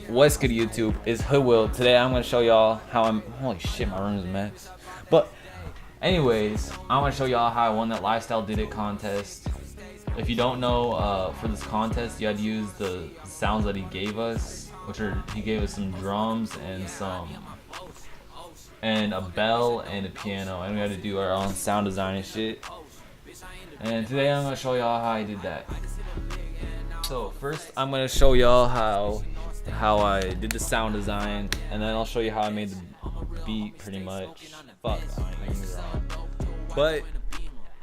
What's good, YouTube? It's HoodWil. Today I'm gonna show y'all how holy shit, my room is a mess. But anyways, I'm gonna show y'all how I won that LifeStyleDidIt contest. If you don't know, for this contest you had to use the sounds that he gave us, he gave us some drums and a bell and a piano, and we had to do our own sound design and shit. And today I'm gonna show y'all how I did that. So first I'm gonna show y'all how I did the sound design, and then I'll show you how I made the beat pretty much. Fuck, but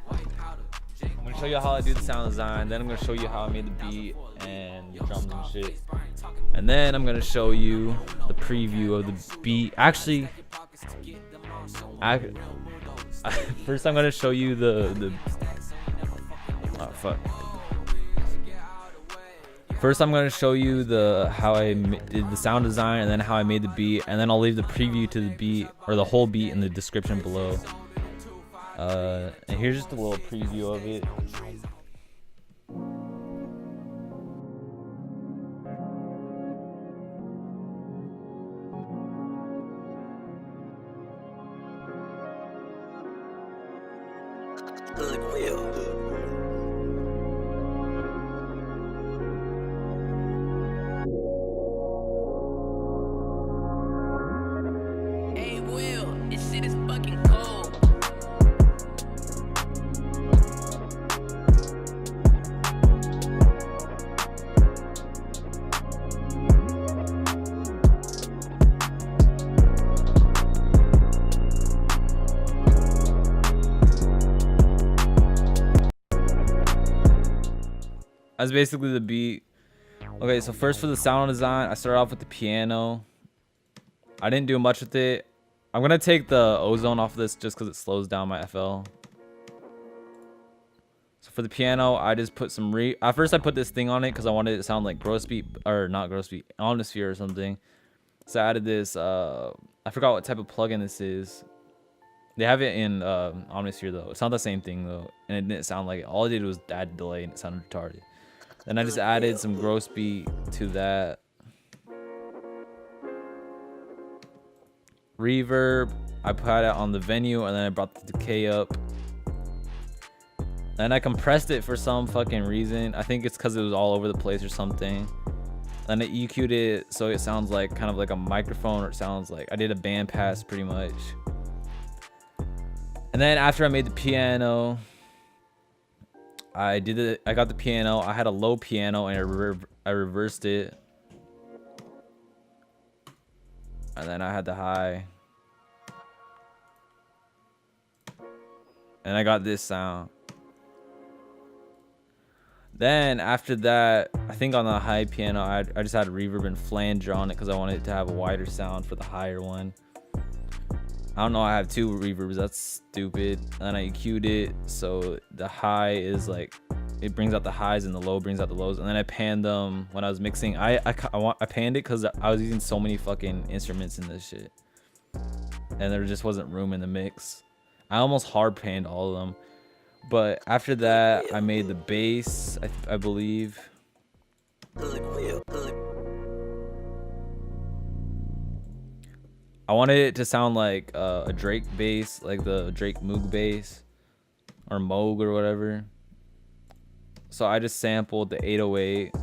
I'm gonna show you how I do the sound design, then I'm gonna show you how I made the beat and the drums and shit, and then I'm gonna show you the preview of the beat. Actually, first I'm gonna show you First, I'm gonna show you how I did the sound design, and then how I made the beat, and then I'll leave the preview to the beat, or the whole beat, in the description below. And here's just a little preview of it. HoodWil. This shit is fucking cold. That's basically the beat. Okay, so first for the sound design, I started off with the piano. I didn't do much with it. I'm gonna take the ozone off of this just because it slows down my FL. So for the piano, I just put some at first I put this thing on it because I wanted it to sound like gross beat, or not gross beat, Omnisphere or something. So I added this, I forgot what type of plugin this is. They have it in Omnisphere though. It's not the same thing though, and it didn't sound like it. All I did was add delay and it sounded retarded. Then I just added some gross beat to that. Reverb, I put it on the venue, and then I brought the decay up. Then I compressed it for some fucking reason. I think it's because it was all over the place or something. Then I EQ'd it so it sounds like kind of like a microphone, or it sounds like I did a band pass pretty much. And then after I made the piano, I got the piano. I had a low piano and I reversed it. And then I had the high. And I got this sound. Then after that, I think on the high piano, I just had reverb and flanger on it because I wanted it to have a wider sound for the higher one. I don't know, I have two reverbs, that's stupid. And I EQ'd it so the high is like, it brings out the highs and the low brings out the lows. And then I panned them when I was mixing. I panned it because I was using so many fucking instruments in this shit, and there just wasn't room in the mix. I almost hard panned all of them. But after that, I made the bass, I believe. I wanted it to sound like a Drake bass, like the Drake Moog bass, or Moog or whatever. So I just sampled the 808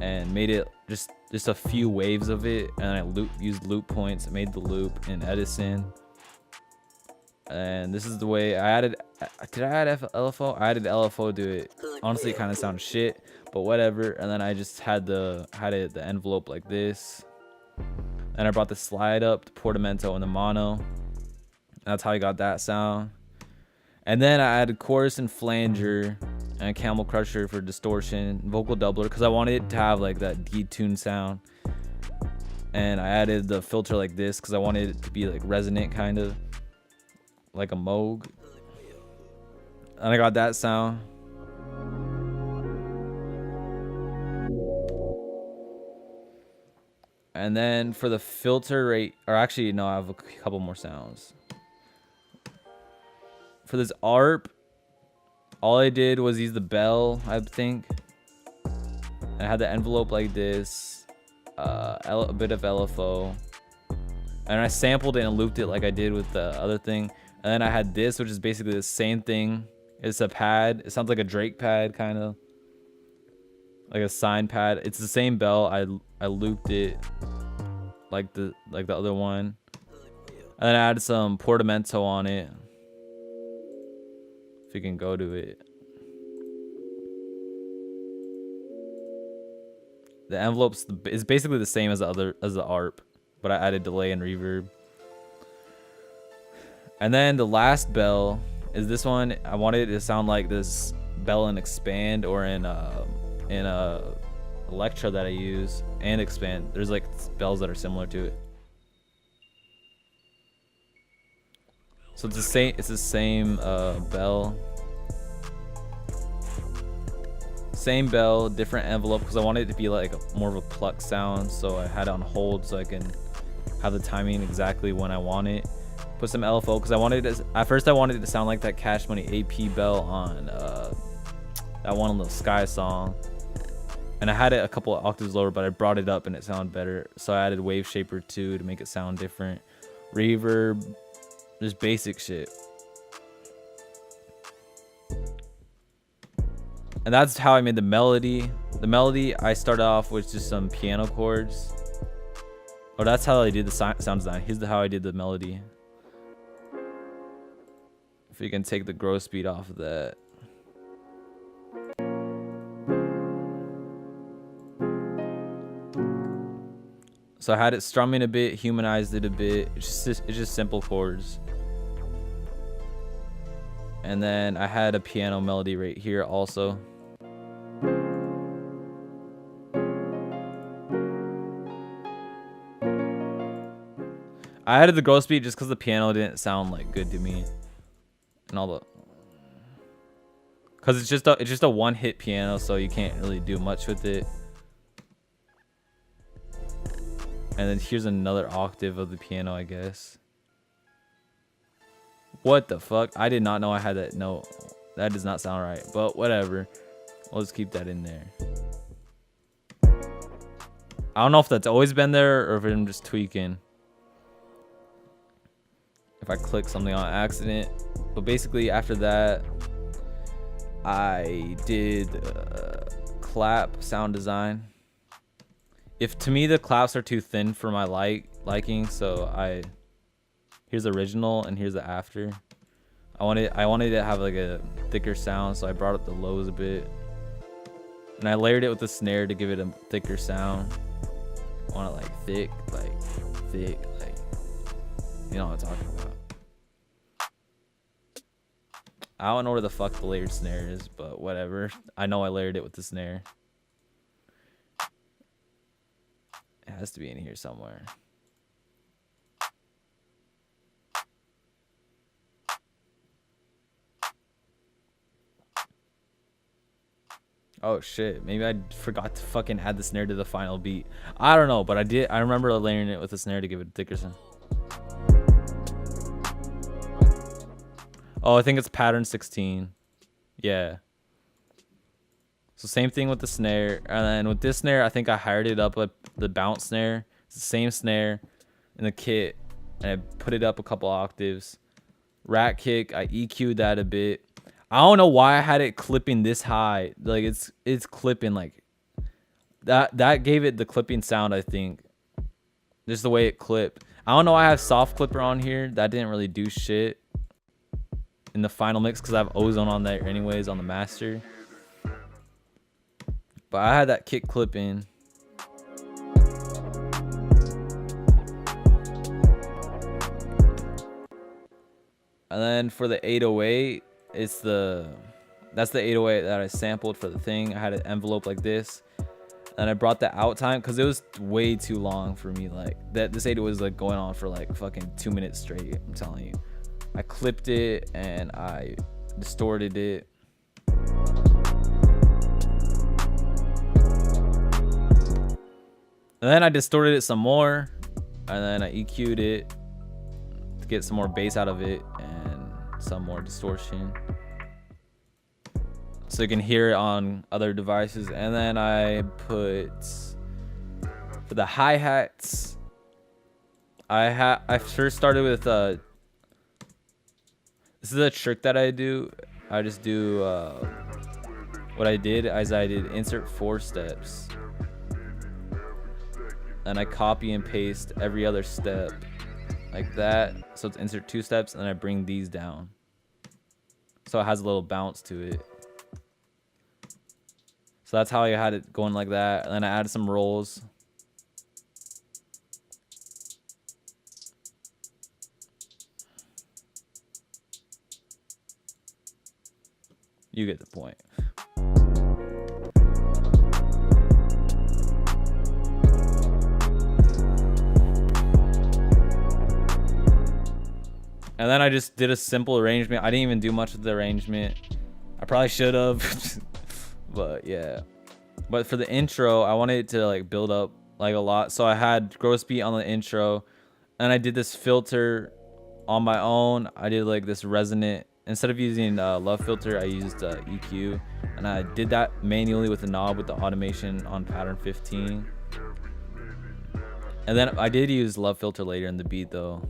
and made it just a few waves of it, and I used loop points. I made the loop in Edison, and this is the way I added. Did I add LFO? I added LFO to it. Honestly, it kind of sounded shit, but whatever. And then I just had the envelope like this. And I brought the slide up, the portamento, and the mono. That's how I got that sound. And then I added chorus and flanger and camel crusher for distortion, vocal doubler, because I wanted it to have like that detune sound. And I added the filter like this because I wanted it to be like resonant, kind of like a Moog. And I got that sound. And then for the filter rate, or actually no, I have a couple more sounds. For this ARP, all I did was use the bell, I think. And I had the envelope like this. a bit of LFO, and I sampled it and looped it like I did with the other thing. And then I had this, which is basically the same thing. It's a pad. It sounds like a Drake pad, kind of like a sign pad. It's the same bell. I looped it like the other one, and then I added some portamento on it. If you can go to it. The envelope's is basically the same as the ARP, but I added delay and reverb. And then the last bell is this one. I wanted it to sound like this bell in Expand or in Electra that I use and Expand. There's like bells that are similar to it. So it's the same. It's the same bell. Same bell, different envelope, because I wanted it to be like more of a pluck sound. So I had it on hold so I can have the timing exactly when I want it. Put some LFO because I wanted it. At first, I wanted it to sound like that Cash Money AP bell on that one on the Sky song, and I had it a couple of octaves lower, but I brought it up and it sounded better. So I added Wave Shaper 2 to make it sound different. Reverb, just basic shit. And that's how I made the melody. The melody, I started off with just some piano chords. Oh, that's how I did the sound design. Here's how I did the melody. If you can take the growth speed off of that. So I had it strumming a bit, humanized it a bit. It's just simple chords. And then I had a piano melody right here also. I added the growth speed just because the piano didn't sound like good to me, and all the, because it's just a one-hit piano, so you can't really do much with it. And then here's another octave of the piano, I guess. What the fuck? I did not know I had that note. That does not sound right, but whatever. I'll just keep that in there. I don't know if that's always been there or if I'm just tweaking. If I click something on accident. But basically after that, I did clap sound design. If to me the claps are too thin for my liking, so here's the original and here's the after. I wanted to have like a thicker sound, so I brought up the lows a bit. And I layered it with the snare to give it a thicker sound. I want it like thick, like you know what I'm talking about. I don't know where the fuck the layered snare is, but whatever. I know I layered it with the snare. It has to be in here somewhere. Oh shit, maybe I forgot to fucking add the snare to the final beat. I don't know, but I did. I remember layering it with the snare to give it a thicker sound. Oh, I think it's pattern 16. Yeah. So same thing with the snare. And then with this snare, I think I hired it up with the bounce snare. It's the same snare in the kit. And I put it up a couple octaves. Rat kick, I EQ'd that a bit. I don't know why I had it clipping this high. Like it's clipping like that gave it the clipping sound, I think. Just the way it clipped. I don't know why I have soft clipper on here. That didn't really do shit in the final mix because I have ozone on there anyways on the master. But I had that kick clipping. And then for the 808, that's the 808 that I sampled for the thing. I had an envelope like this, and I brought the out time because it was way too long for me. Like this 808 was like going on for like fucking 2 minutes straight. I'm telling you. I clipped it and I distorted it. And then I distorted it some more, and then I EQ'd it to get some more bass out of it and some more distortion, so you can hear it on other devices. And then I put For the hi-hats, I first started with this is a trick that I do. I just do what I did is I did insert 4 steps, and I copy and paste every other step like that. So it's insert 2 steps, and then I bring these down, so it has a little bounce to it. So that's how I had it going like that. And then I added some rolls. You get the point. And then I just did a simple arrangement. I didn't even do much of the arrangement. I probably should have. But yeah. But for the intro, I wanted it to like build up like a lot. So I had gross beat on the intro, and I did this filter on my own. I did like this resonant. Instead of using love filter, I used EQ, and I did that manually with the knob with the automation on pattern 15. And then I did use love filter later in the beat though.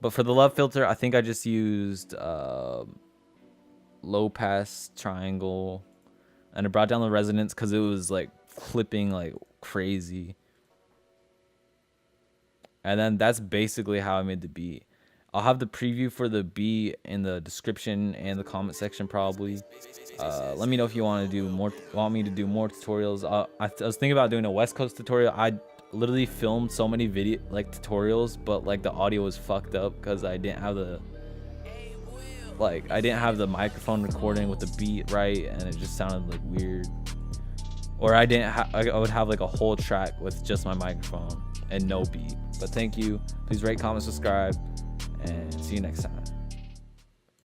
But for the love filter, I think I just used low pass triangle, and it brought down the resonance because it was like clipping like crazy. And then that's basically how I made the beat. I'll have the preview for the beat in the description and the comment section probably. Let me know if you want me to do more tutorials. I was thinking about doing a West Coast tutorial. I literally filmed so many video tutorials, but like the audio was fucked up because I didn't have the microphone recording with the beat right, and it just sounded like weird. Or I would have like a whole track with just my microphone and no beat. But thank you. Please rate, comment, subscribe, and see you next time.